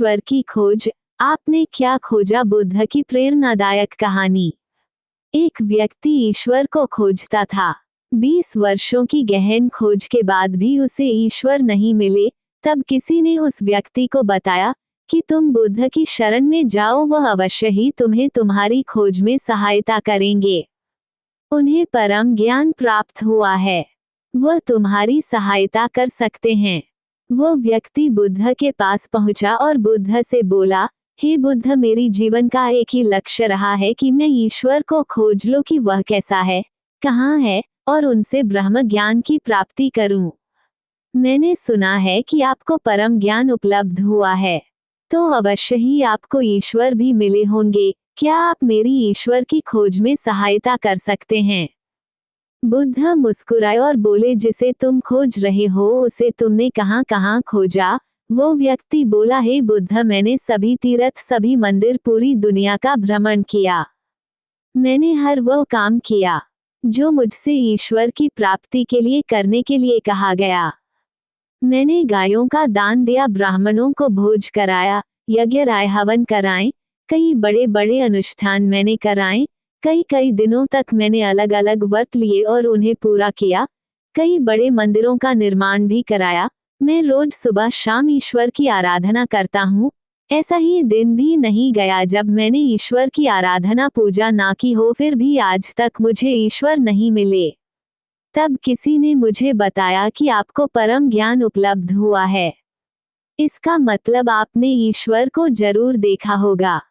ईश्वर की खोज। आपने क्या खोजा? बुद्ध की प्रेरणादायक कहानी। एक व्यक्ति ईश्वर को खोजता था। 20 वर्षों की गहन खोज के बाद भी उसे ईश्वर नहीं मिले। तब किसी ने उस व्यक्ति को बताया कि तुम बुद्ध की शरण में जाओ, वह अवश्य ही तुम्हें तुम्हारी खोज में सहायता करेंगे। उन्हें परम ज्ञान प्राप्त हुआ है, वह तुम्हारी सहायता कर सकते हैं। वो व्यक्ति बुद्ध के पास पहुंचा और बुद्ध से बोला, हे बुद्ध, मेरी जीवन का एक ही लक्ष्य रहा है कि मैं ईश्वर को खोज लूं कि वह कैसा है, कहाँ है, और उनसे ब्रह्म ज्ञान की प्राप्ति करूं। मैंने सुना है कि आपको परम ज्ञान उपलब्ध हुआ है, तो अवश्य ही आपको ईश्वर भी मिले होंगे। क्या आप मेरी ईश्वर की खोज में सहायता कर सकते हैं? बुद्ध मुस्कुराए और बोले, जिसे तुम खोज रहे हो उसे तुमने कहाँ कहाँ खोजा? वो व्यक्ति बोला, हे बुद्ध, मैंने सभी तीर्थ, सभी मंदिर, पूरी दुनिया का भ्रमण किया। मैंने हर वो काम किया जो मुझसे ईश्वर की प्राप्ति के लिए करने के लिए कहा गया। मैंने गायों का दान दिया, ब्राह्मणों को भोज कराया, यज्ञ राय हवन कराए, कई बड़े बड़े अनुष्ठान मैंने कराए, कई कई दिनों तक मैंने अलग अलग व्रत लिए और उन्हें पूरा किया, कई बड़े मंदिरों का निर्माण भी कराया। मैं रोज सुबह शाम ईश्वर की आराधना करता हूँ। ऐसा ही दिन भी नहीं गया जब मैंने ईश्वर की आराधना पूजा ना की हो, फिर भी आज तक मुझे ईश्वर नहीं मिले। तब किसी ने मुझे बताया कि आपको परम ज्ञान उपलब्ध हुआ है, इसका मतलब आपने ईश्वर को जरूर देखा होगा।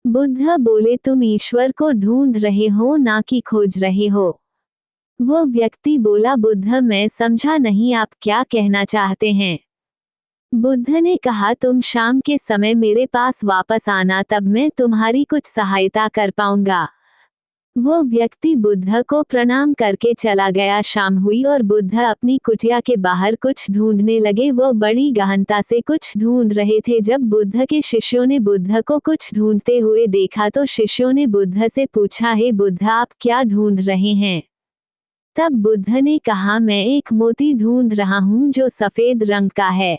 बुद्ध बोले, तुम ईश्वर को ढूंढ रहे हो ना कि खोज रहे हो? वो व्यक्ति बोला, बुद्ध, मैं समझा नहीं, आप क्या कहना चाहते हैं? बुद्ध ने कहा, तुम शाम के समय मेरे पास वापस आना, तब मैं तुम्हारी कुछ सहायता कर पाऊंगा। वो व्यक्ति बुद्ध को प्रणाम करके चला गया। शाम हुई और बुद्ध अपनी कुटिया के बाहर कुछ ढूंढने लगे। वो बड़ी गहनता से कुछ ढूंढ रहे थे। जब बुद्ध के शिष्यों ने बुद्ध को कुछ ढूंढते हुए देखा तो शिष्यों ने बुद्ध से पूछा, हे बुद्ध, आप क्या ढूंढ रहे हैं? तब बुद्ध ने कहा, मैं एक मोती ढूंढ रहा हूं जो सफेद रंग का है।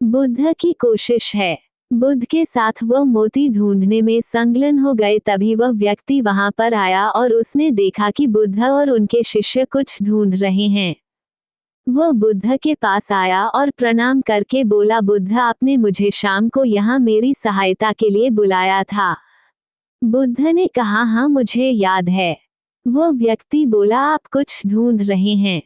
बुद्ध की कोशिश है। बुद्ध के साथ वह मोती ढूंढने में संलग्न हो गए। तभी वह व्यक्ति वहां पर आया और उसने देखा कि बुद्ध और उनके शिष्य कुछ ढूंढ रहे हैं। वह बुद्ध के पास आया और प्रणाम करके बोला, बुद्ध, आपने मुझे शाम को यहाँ मेरी सहायता के लिए बुलाया था। बुद्ध ने कहा, हाँ, मुझे याद है। वो व्यक्ति बोला, आप कुछ ढूंढ रहे हैं?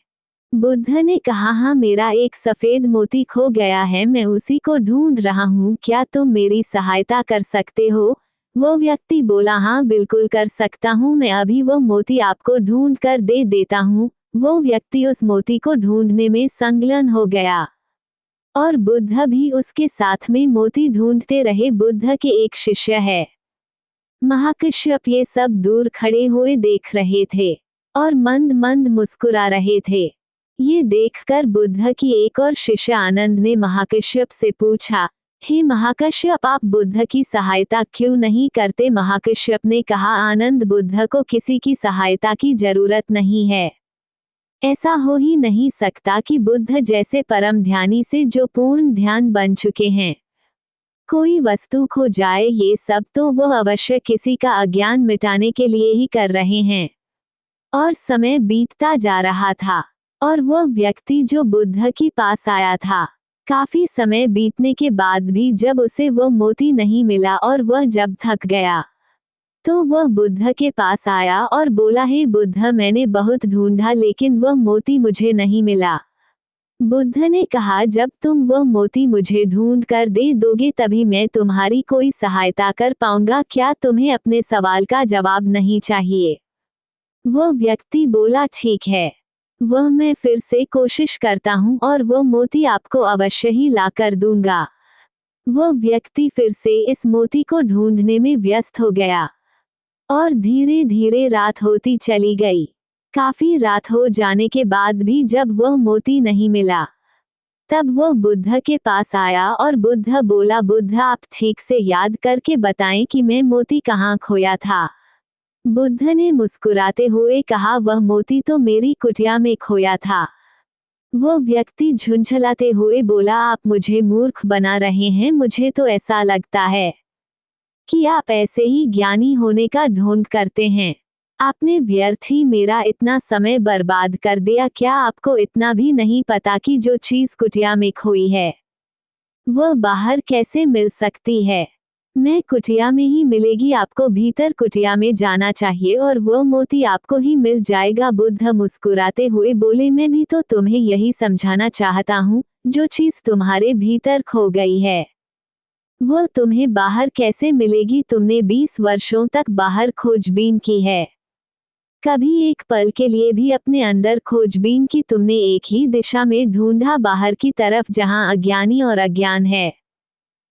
बुद्ध ने कहा, हाँ, मेरा एक सफेद मोती खो गया है, मैं उसी को ढूंढ रहा हूँ, क्या तुम मेरी सहायता कर सकते हो? वो व्यक्ति बोला, हाँ, बिल्कुल कर सकता हूँ, मैं अभी वो मोती आपको ढूंढ कर दे देता हूँ। वो व्यक्ति उस मोती को ढूंढने में संलग्न हो गया और बुद्ध भी उसके साथ में मोती ढूंढते रहे। बुद्ध के एक शिष्य है महाकश्यप, ये सब दूर खड़े हुए देख रहे थे और मंद मंद मुस्कुरा रहे थे। ये देखकर बुद्ध की एक और शिष्य आनंद ने महाकश्यप से पूछा, हे महाकश्यप, आप बुद्ध की सहायता क्यों नहीं करते? महाकश्यप ने कहा, आनंद, बुद्ध को किसी की सहायता की जरूरत नहीं है। ऐसा हो ही नहीं सकता कि बुद्ध जैसे परम ध्यानी से जो पूर्ण ध्यान बन चुके हैं, कोई वस्तु खो जाए, ये सब तो वह अवश्य किसी का अज्ञान मिटाने के लिए ही कर रहे हैं। और समय बीतता जा रहा था और वह व्यक्ति जो बुद्ध के पास आया था, काफी समय बीतने के बाद भी जब उसे वह मोती नहीं मिला और वह जब थक गया तो वह बुद्ध के पास आया और बोला, हे बुद्ध, मैंने बहुत ढूंढा लेकिन वह मोती मुझे नहीं मिला। बुद्ध ने कहा, जब तुम वह मोती मुझे ढूंढ कर दे दोगे तभी मैं तुम्हारी कोई सहायता कर पाऊंगा। क्या तुम्हें अपने सवाल का जवाब नहीं चाहिए? वह व्यक्ति बोला, ठीक है, वह मैं फिर से कोशिश करता हूँ और वह मोती आपको अवश्य ही ला कर दूंगा। वह व्यक्ति फिर से इस मोती को ढूंढने में व्यस्त हो गया और धीरे धीरे रात होती चली गई। काफी रात हो जाने के बाद भी जब वह मोती नहीं मिला तब वह बुद्ध के पास आया और बुद्ध बोला, बुद्ध, आप ठीक से याद करके बताएं कि मैं मोती कहाँ खोया था? बुद्ध ने मुस्कुराते हुए कहा, वह मोती तो मेरी कुटिया में खोया था। वो व्यक्ति झुंझलाते हुए बोला, आप मुझे मूर्ख बना रहे हैं। मुझे तो ऐसा लगता है कि आप ऐसे ही ज्ञानी होने का ढोंग करते हैं। आपने व्यर्थ ही मेरा इतना समय बर्बाद कर दिया। क्या आपको इतना भी नहीं पता कि जो चीज कुटिया में खोई है वह बाहर कैसे मिल सकती है? मैं कुटिया में ही मिलेगी। आपको भीतर कुटिया में जाना चाहिए और वह मोती आपको ही मिल जाएगा। बुद्ध मुस्कुराते हुए बोले, मैं भी तो तुम्हें यही समझाना चाहता हूँ। जो चीज तुम्हारे भीतर खो गई है वह तुम्हें बाहर कैसे मिलेगी? तुमने 20 वर्षों तक बाहर खोजबीन की है, कभी एक पल के लिए भी अपने अंदर खोजबीन की? तुमने एक ही दिशा में ढूंढा, बाहर की तरफ, जहां अज्ञानी और अज्ञान है,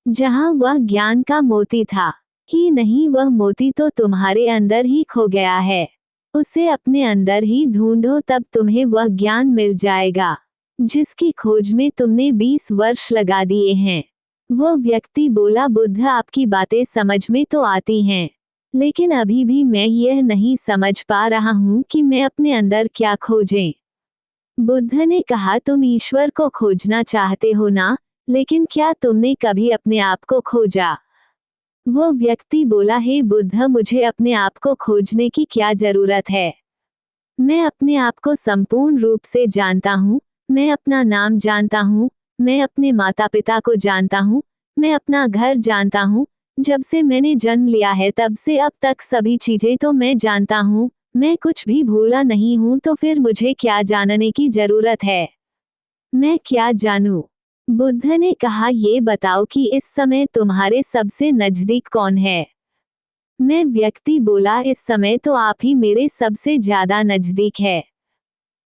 जहां वह ज्ञान का मोती था ही नहीं, वह मोती तो तुम्हारे अंदर ही खो गया है। उसे अपने अंदर ही ढूंढो, तब तुम्हें वह ज्ञान मिल जाएगा जिसकी खोज में तुमने 20 वर्ष लगा दिए हैं। वो व्यक्ति बोला, बुद्ध आपकी बातें समझ में तो आती हैं, लेकिन अभी भी मैं यह नहीं समझ पा रहा हूँ कि मैं अपने अंदर क्या खोजें। बुद्ध ने कहा, तुम ईश्वर को खोजना चाहते हो ना, लेकिन क्या तुमने कभी अपने आप को खोजा? वो व्यक्ति बोला, हे बुद्ध, मुझे अपने आप को खोजने की क्या जरूरत है? मैं अपने आप को संपूर्ण रूप से जानता हूँ। मैं अपना नाम जानता हूँ, मैं अपने माता पिता को जानता हूँ, मैं अपना घर जानता हूँ। जब से मैंने जन्म लिया है तब से अब तक सभी चीजें तो मैं जानता हूँ। मैं कुछ भी भूला नहीं हूँ, तो फिर मुझे क्या जानने की जरूरत है? मैं क्या जानूं? बुद्ध ने कहा, ये बताओ कि इस समय तुम्हारे सबसे नजदीक कौन है? मैं व्यक्ति बोला, इस समय तो आप ही मेरे सबसे ज्यादा नजदीक है।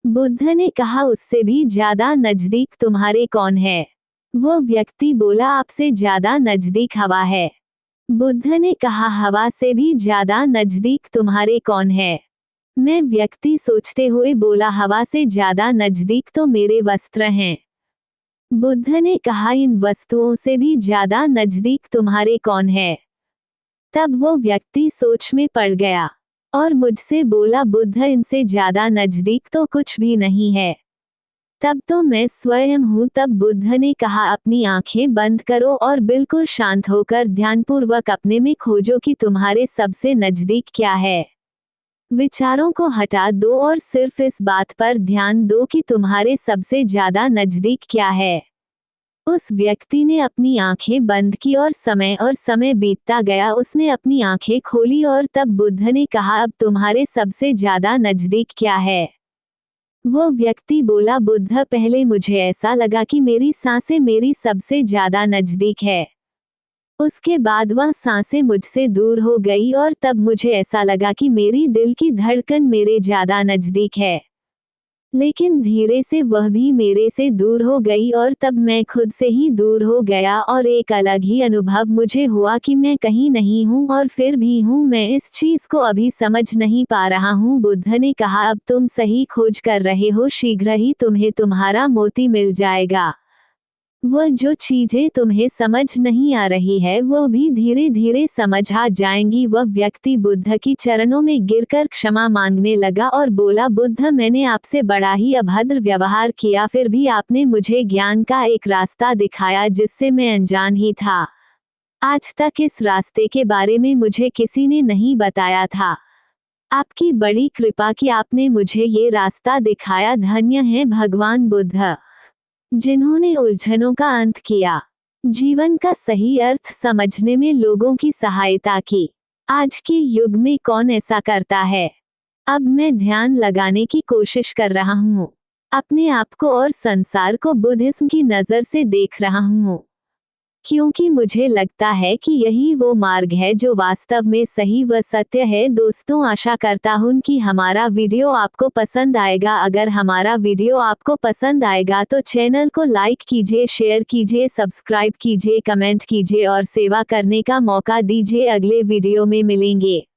बुद्ध ने कहा, उससे भी ज्यादा नजदीक तुम्हारे कौन है? वो व्यक्ति बोला, आपसे ज्यादा नजदीक हवा है। बुद्ध ने कहा, हवा से भी ज्यादा नजदीक तुम्हारे कौन है? मैं व्यक्ति सोचते हुए बोला, हवा से ज्यादा नजदीक तो मेरे वस्त्र हैं। बुद्ध ने कहा, इन वस्तुओं से भी ज्यादा नजदीक तुम्हारे कौन है? तब वो व्यक्ति सोच में पड़ गया और मुझसे बोला, बुद्ध, इनसे ज्यादा नजदीक तो कुछ भी नहीं है। तब तो मैं स्वयं हूँ। तब बुद्ध ने कहा, अपनी आंखें बंद करो और बिल्कुल शांत होकर ध्यानपूर्वक अपने में खोजो कि तुम्हारे सबसे नजदीक क्या है। विचारों को हटा दो और सिर्फ इस बात पर ध्यान दो कि तुम्हारे सबसे ज्यादा नजदीक क्या है। उस व्यक्ति ने अपनी आंखें बंद की और समय बीतता गया। उसने अपनी आंखें खोली और तब बुद्ध ने कहा, अब तुम्हारे सबसे ज्यादा नजदीक क्या है? वो व्यक्ति बोला, बुद्ध, पहले मुझे ऐसा लगा कि मेरी सांसें मेरी सबसे ज्यादा नजदीक है। उसके बाद वह सांसें मुझसे दूर हो गई और तब मुझे ऐसा लगा कि मेरी दिल की धड़कन मेरे ज्यादा नजदीक है। लेकिन धीरे से वह भी मेरे से दूर हो गई और तब मैं खुद से ही दूर हो गया और एक अलग ही अनुभव मुझे हुआ कि मैं कहीं नहीं हूँ और फिर भी हूँ। मैं इस चीज को अभी समझ नहीं पा रहा हूँ। बुद्ध ने कहा, अब तुम सही खोज कर रहे हो, शीघ्र ही तुम्हें तुम्हारा मोती मिल जाएगा। वह जो चीजें तुम्हें समझ नहीं आ रही है वो भी धीरे धीरे समझ आ जाएंगी। वह व्यक्ति बुद्ध की चरणों में गिरकर क्षमा मांगने लगा और बोला, बुद्ध, मैंने आपसे बड़ा ही अभद्र व्यवहार किया, फिर भी आपने मुझे ज्ञान का एक रास्ता दिखाया जिससे मैं अनजान ही था। आज तक इस रास्ते के बारे में मुझे किसी ने नहीं बताया था। आपकी बड़ी कृपा कि आपने मुझे ये रास्ता दिखाया। धन्य है भगवान बुद्ध, जिन्होंने उलझनों का अंत किया, जीवन का सही अर्थ समझने में लोगों की सहायता की। आज के युग में कौन ऐसा करता है? अब मैं ध्यान लगाने की कोशिश कर रहा हूँ, अपने आप को और संसार को बुद्धिज्म की नज़र से देख रहा हूँ, क्योंकि मुझे लगता है कि यही वो मार्ग है जो वास्तव में सही व सत्य है। दोस्तों, आशा करता हूँ कि हमारा वीडियो आपको पसंद आएगा। अगर हमारा वीडियो आपको पसंद आएगा तो चैनल को लाइक कीजिए, शेयर कीजिए, सब्सक्राइब कीजिए, कमेंट कीजिए और सेवा करने का मौका दीजिए। अगले वीडियो में मिलेंगे।